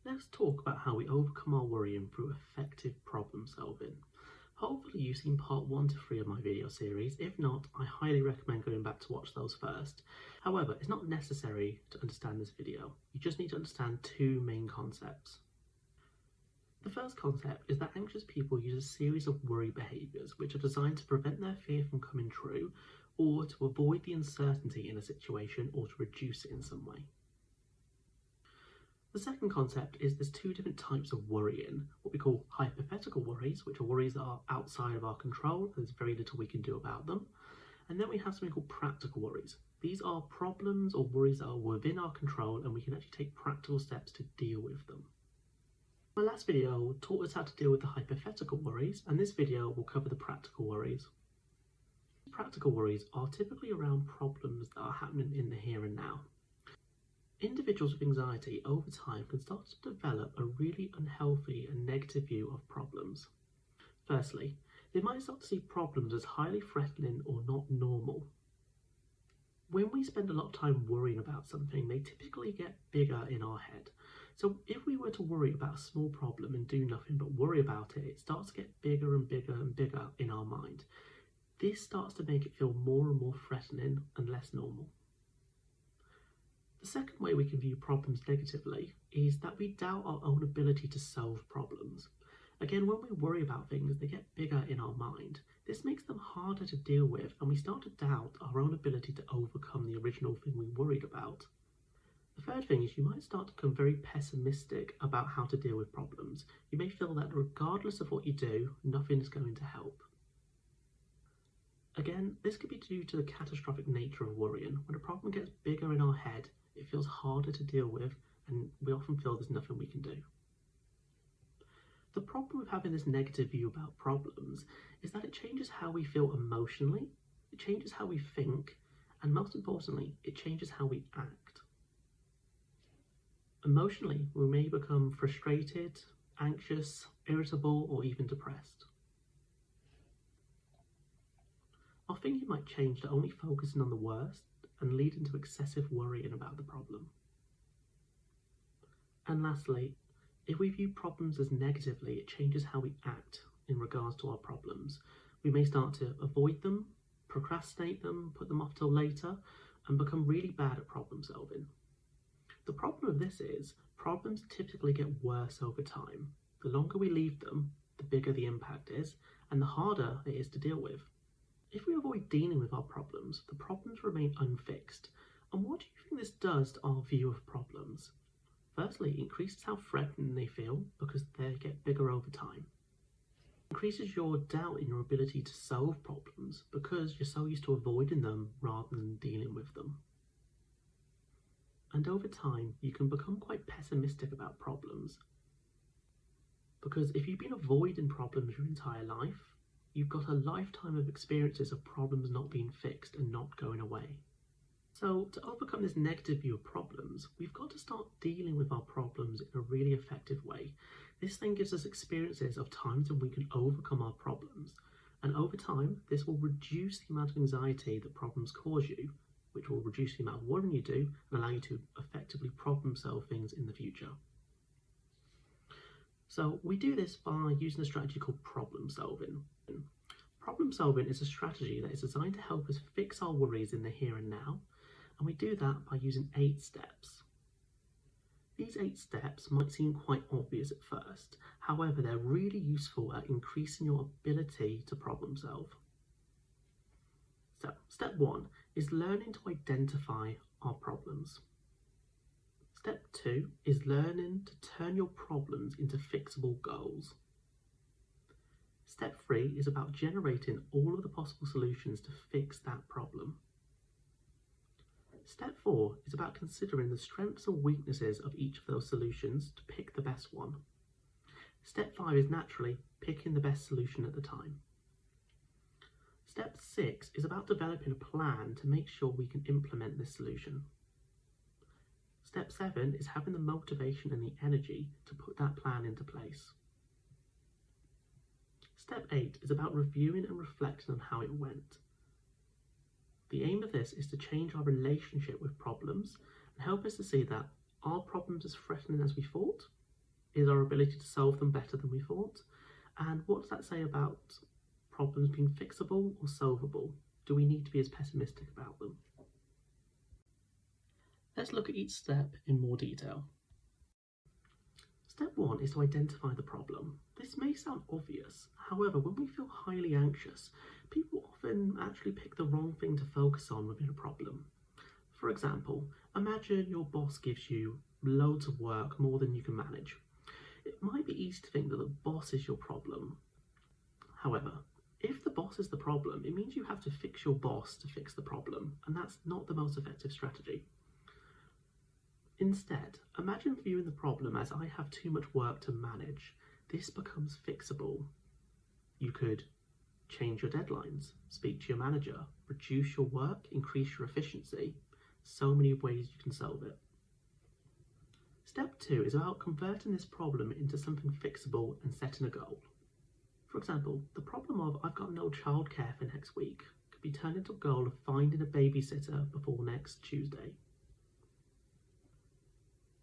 Let's talk about how we overcome our worrying through effective problem solving. Hopefully you've seen part 1 to 3 of my video series. If not, I highly recommend going back to watch those first. However, it's not necessary to understand this video. You just need to understand 2 main concepts. The first concept is that anxious people use a series of worry behaviours which are designed to prevent their fear from coming true, or to avoid the uncertainty in a situation, or to reduce it in some way. The second concept is there's 2 different types of worrying, what we call hypothetical worries, which are worries that are outside of our control, there's very little we can do about them. And then we have something called practical worries. These are problems or worries that are within our control and we can actually take practical steps to deal with them. My last video taught us how to deal with the hypothetical worries, and this video will cover the practical worries. Practical worries are typically around problems that are happening in the here and now. Individuals with anxiety over time can start to develop a really unhealthy and negative view of problems. Firstly, they might start to see problems as highly threatening or not normal. When we spend a lot of time worrying about something, they typically get bigger in our head. So if we were to worry about a small problem and do nothing but worry about it, it starts to get bigger and bigger and bigger in our mind. This starts to make it feel more and more threatening and less normal. The second way we can view problems negatively is that we doubt our own ability to solve problems. Again, when we worry about things, they get bigger in our mind. This makes them harder to deal with, and we start to doubt our own ability to overcome the original thing we worried about. The third thing is you might start to become very pessimistic about how to deal with problems. You may feel that regardless of what you do, nothing is going to help. Again, this could be due to the catastrophic nature of worrying. When a problem gets bigger in our head, it feels harder to deal with, and we often feel there's nothing we can do. The problem with having this negative view about problems is that it changes how we feel emotionally, it changes how we think, and most importantly, it changes how we act. Emotionally, we may become frustrated, anxious, irritable, or even depressed. Our thinking might change to only focusing on the worst and leading to excessive worrying about the problem. And lastly, if we view problems as negatively, it changes how we act in regards to our problems. We may start to avoid them, procrastinate them, put them off till later, and become really bad at problem solving. The problem with this is, problems typically get worse over time. The longer we leave them, the bigger the impact is, and the harder it is to deal with. If we avoid dealing with our problems, the problems remain unfixed. And what do you think this does to our view of problems? Firstly, it increases how threatening they feel because they get bigger over time. It increases your doubt in your ability to solve problems because you're so used to avoiding them rather than dealing with them. And over time, you can become quite pessimistic about problems. Because if you've been avoiding problems your entire life, you've got a lifetime of experiences of problems not being fixed and not going away. So to overcome this negative view of problems, we've got to start dealing with our problems in a really effective way. This then gives us experiences of times when we can overcome our problems. And over time, this will reduce the amount of anxiety that problems cause you, which will reduce the amount of worrying you do and allow you to effectively problem solve things in the future. So we do this by using a strategy called problem solving. Problem solving is a strategy that is designed to help us fix our worries in the here and now, and we do that by using 8 steps. These 8 steps might seem quite obvious at first, however they're really useful at increasing your ability to problem solve. So, step 1 is learning to identify our problems. Step 2 is learning to turn your problems into fixable goals. Step 3 is about generating all of the possible solutions to fix that problem. Step 4 is about considering the strengths and weaknesses of each of those solutions to pick the best one. Step 5 is naturally picking the best solution at the time. Step 6 is about developing a plan to make sure we can implement this solution. Step 7 is having the motivation and the energy to put that plan into place. Step 8 is about reviewing and reflecting on how it went. The aim of this is to change our relationship with problems and help us to see that are problems as threatening as we thought, Is our ability to solve them better than we thought? And what does that say about problems being fixable or solvable? Do we need to be as pessimistic about them? Let's look at each step in more detail. Step 1 is to identify the problem. This may sound obvious, however, when we feel highly anxious, people often actually pick the wrong thing to focus on within a problem. For example, imagine your boss gives you loads of work, more than you can manage. It might be easy to think that the boss is your problem. However, if the boss is the problem, it means you have to fix your boss to fix the problem, and that's not the most effective strategy. Instead, imagine viewing the problem as I have too much work to manage. This becomes fixable. You could change your deadlines, speak to your manager, reduce your work, increase your efficiency. So many ways you can solve it. Step 2 is about converting this problem into something fixable and setting a goal. For example, the problem of I've got no childcare for next week could be turned into a goal of finding a babysitter before next Tuesday.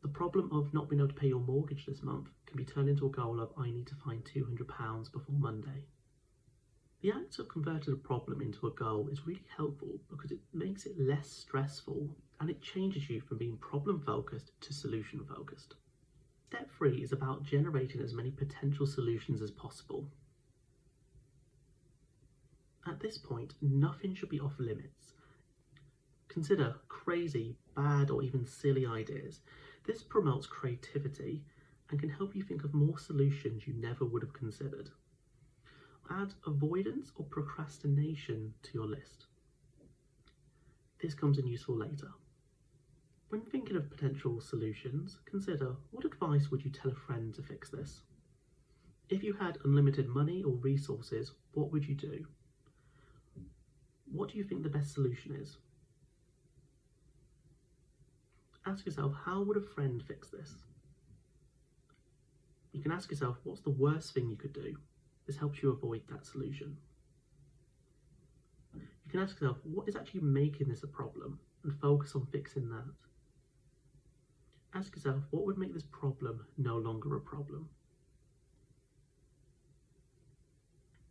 The problem of not being able to pay your mortgage this month can be turned into a goal of I need to find £200 before Monday. The act of converting a problem into a goal is really helpful because it makes it less stressful and it changes you from being problem-focused to solution-focused. Step 3 is about generating as many potential solutions as possible. At this point, nothing should be off limits. Consider crazy, bad, or even silly ideas. This promotes creativity and can help you think of more solutions you never would have considered. Add avoidance or procrastination to your list. This comes in useful later. When thinking of potential solutions, consider what advice would you tell a friend to fix this? If you had unlimited money or resources, what would you do? What do you think the best solution is? Ask yourself, how would a friend fix this? You can ask yourself, what's the worst thing you could do? This helps you avoid that solution. You can ask yourself, what is actually making this a problem? And focus on fixing that. Ask yourself, what would make this problem no longer a problem?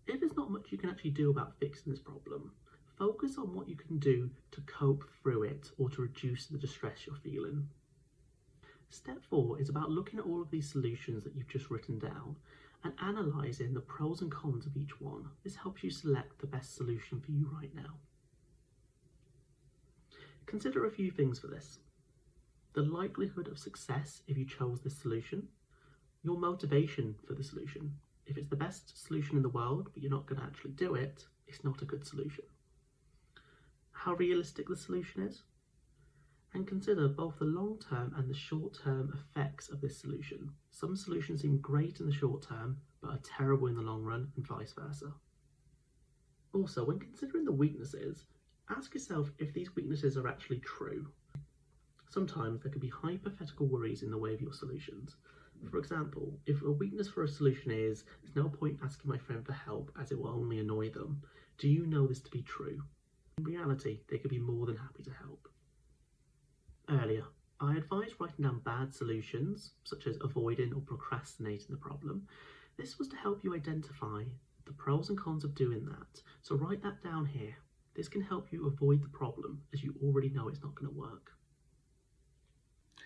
If there's not much you can actually do about fixing this problem, focus on what you can do to cope through it or to reduce the distress you're feeling. Step 4 is about looking at all of these solutions that you've just written down and analysing the pros and cons of each one. This helps you select the best solution for you right now. Consider a few things for this. The likelihood of success if you chose this solution, your motivation for the solution. If it's the best solution in the world, but you're not going to actually do it, it's not a good solution. How realistic the solution is, and consider both the long-term and the short-term effects of this solution. Some solutions seem great in the short term, but are terrible in the long run, and vice versa. Also, when considering the weaknesses, ask yourself if these weaknesses are actually true. Sometimes there can be hypothetical worries in the way of your solutions. For example, if a weakness for a solution is, there's no point asking my friend for help as it will only annoy them, do you know this to be true? In reality, they could be more than happy to help. Earlier, I advised writing down bad solutions, such as avoiding or procrastinating the problem. This was to help you identify the pros and cons of doing that, so write that down here. This can help you avoid the problem, as you already know it's not going to work.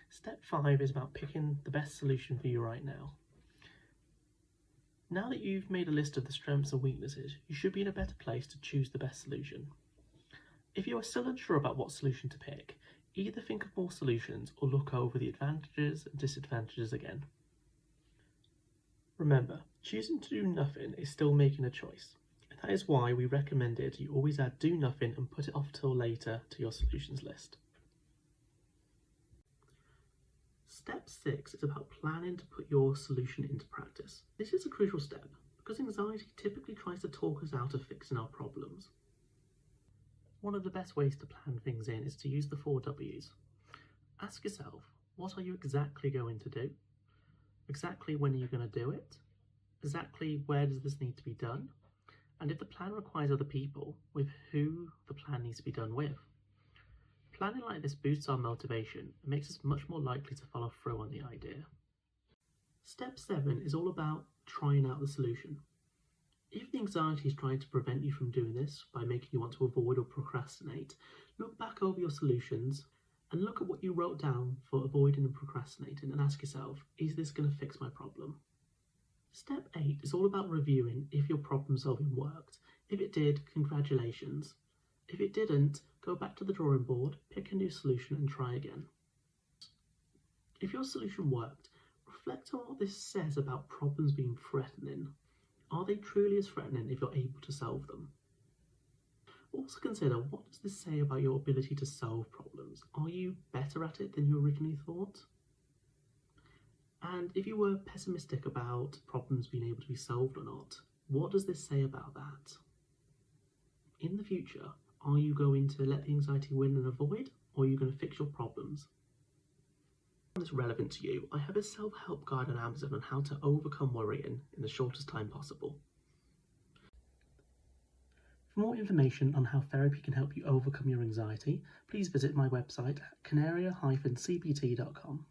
Step 5 is about picking the best solution for you right now. Now that you've made a list of the strengths and weaknesses, you should be in a better place to choose the best solution. If you are still unsure about what solution to pick, either think of more solutions or look over the advantages and disadvantages again. Remember, choosing to do nothing is still making a choice, and that is why we recommended you always add do nothing and put it off till later to your solutions list. Step 6 is about planning to put your solution into practice. This is a crucial step because anxiety typically tries to talk us out of fixing our problems. One of the best ways to plan things in is to use the 4 W's. Ask yourself, what are you exactly going to do? Exactly when are you going to do it? Exactly where does this need to be done? And if the plan requires other people, with who the plan needs to be done with. Planning like this boosts our motivation and makes us much more likely to follow through on the idea. Step 7 is all about trying out the solution. If the anxiety is trying to prevent you from doing this by making you want to avoid or procrastinate, look back over your solutions and look at what you wrote down for avoiding and procrastinating and ask yourself, is this going to fix my problem? Step 8 is all about reviewing if your problem solving worked. If it did, congratulations. If it didn't, go back to the drawing board, pick a new solution and try again. If your solution worked, reflect on what this says about problems being threatening. Are they truly as threatening if you're able to solve them? Also consider, what does this say about your ability to solve problems? Are you better at it than you originally thought? And if you were pessimistic about problems being able to be solved or not, what does this say about that? In the future, are you going to let the anxiety win and avoid, or are you going to fix your problems? If this is relevant to you, I have a self-help guide on Amazon on how to overcome worrying in the shortest time possible. For more information on how therapy can help you overcome your anxiety, please visit my website at canaria-cbt.com.